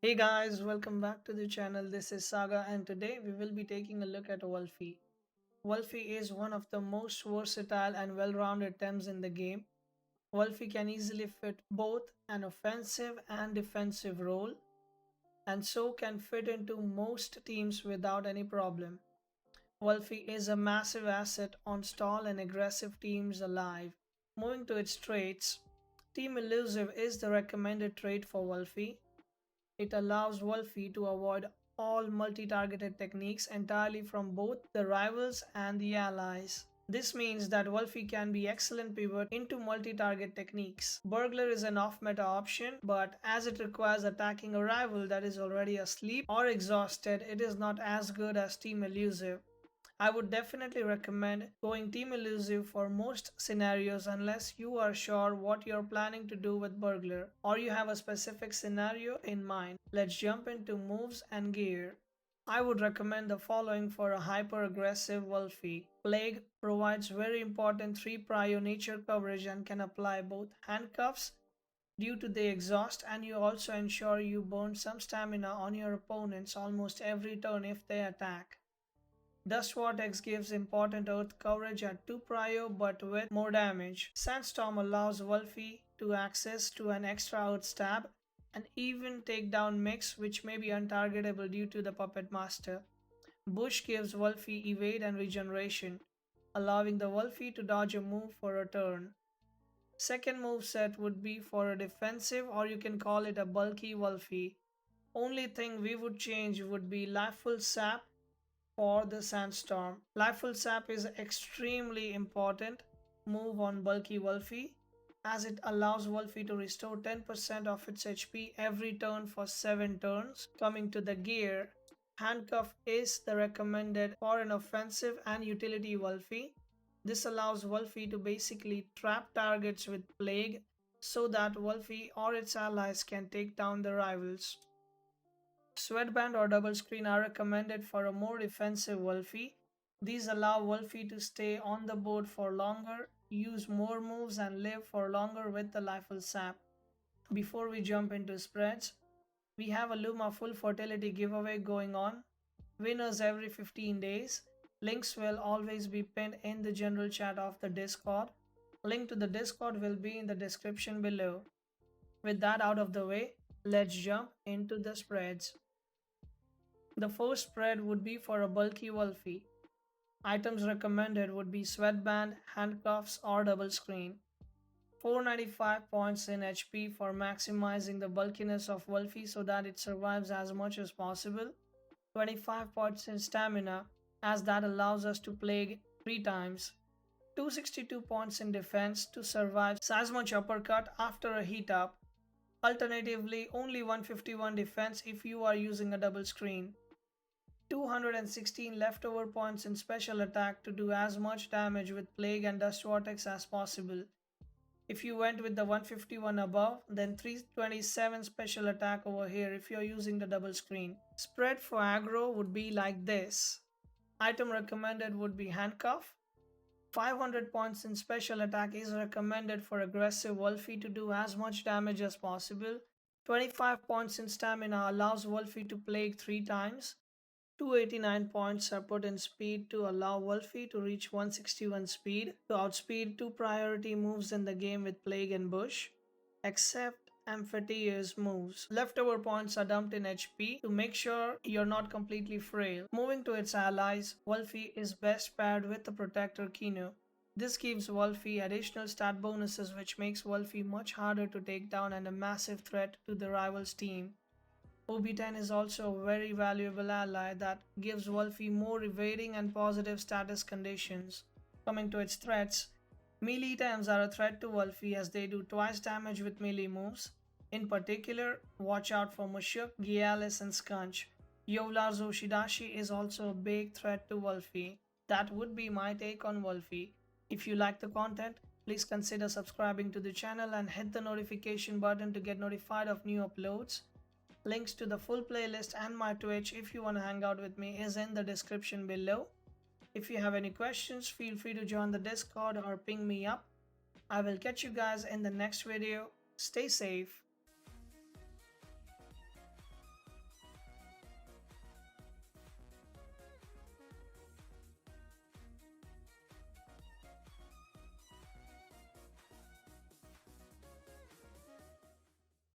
Hey guys, welcome back to the channel. This is Saga and today we will be taking a look at Wolfie. Wolfie is one of the most versatile and well-rounded Tems in the game. Wolfie can easily fit both an offensive and defensive role and so can fit into most teams without any problem. Wolfie is a massive asset on stall and aggressive teams alive. Moving to its traits, Team Elusive is the recommended trait for Wolfie. It allows Wolfie to avoid all multi-targeted techniques entirely from both the rivals and the allies. This means that Wolfie can be excellent pivot into multi-target techniques. Burglar is an off-meta option, but as it requires attacking a rival that is already asleep or exhausted, it is not as good as Team Elusive. I would definitely recommend going Team Elusive for most scenarios unless you are sure what you're planning to do with Burglar or you have a specific scenario in mind. Let's jump into moves and gear. I would recommend the following for a hyper aggressive Wolfie. Plague provides very important 3 prio nature coverage and can apply both handcuffs due to the exhaust, and you also ensure you burn some stamina on your opponents almost every turn if they attack. Dust Vortex gives important earth coverage at 2 prio but with more damage. Sandstorm allows Wolfie to access to an extra earth stab and even take down mix which may be untargetable due to the Puppet Master. Bush gives Wolfie evade and regeneration, allowing the Wolfie to dodge a move for a turn. Second move set would be for a defensive, or you can call it a bulky Wolfie. Only thing we would change would be Lifeful Sap for the Sandstorm. Lifeful Sap is an extremely important move on bulky Wolfie as it allows Wolfie to restore 10% of its HP every turn for 7 turns. Coming to the gear, Handcuff is the recommended for an offensive and utility Wolfie. This allows Wolfie to basically trap targets with Plague so that Wolfie or its allies can take down the rivals. Sweatband or double screen are recommended for a more defensive Wolfie. These allow Wolfie to stay on the board for longer, use more moves and live for longer with the Lifeful Sap. Before we jump into spreads, we have a Luma full fertility giveaway going on. Winners every 15 days. Links will always be pinned in the general chat of the Discord. Link to the Discord will be in the description below. With that out of the way, let's jump into the spreads. The first spread would be for a bulky Wolfie. Items recommended would be sweatband, handcuffs or double screen. 495 points in HP for maximizing the bulkiness of Wolfie so that it survives as much as possible. 25 points in stamina as that allows us to plague 3 times. 262 points in defense to survive Sasmuch uppercut after a heat up. Alternatively, only 151 defense if you are using a double screen. 216 leftover points in special attack to do as much damage with Plague and Dust Vortex as possible. If you went with the 151 above, then 327 special attack over here if you're using the double screen. Spread for aggro would be like this. Item recommended would be Handcuff. 500 points in special attack is recommended for aggressive Wolfie to do as much damage as possible. 25 points in stamina allows Wolfie to plague 3 times. 289 points are put in speed to allow Wolfie to reach 161 speed to outspeed 2 priority moves in the game with Plague and Bush, except Amphithea's moves. Leftover points are dumped in HP to make sure you're not completely frail. Moving to its allies, Wolfie is best paired with the Protector Kino. This gives Wolfie additional stat bonuses which makes Wolfie much harder to take down and a massive threat to the rival's team. OB10 is also a very valuable ally that gives Wolfie more evading and positive status conditions. Coming to its threats, melee items are a threat to Wolfie as they do twice damage with melee moves. In particular, watch out for Mushuk, Gialis and Skunch. Yovlar's Oshidashi is also a big threat to Wolfie. That would be my take on Wolfie. If you like the content, please consider subscribing to the channel and hit the notification button to get notified of new uploads. Links to the full playlist and my Twitch if you want to hang out with me is in the description below. If you have any questions, feel free to join the Discord or ping me up. I will catch you guys in the next video. Stay safe.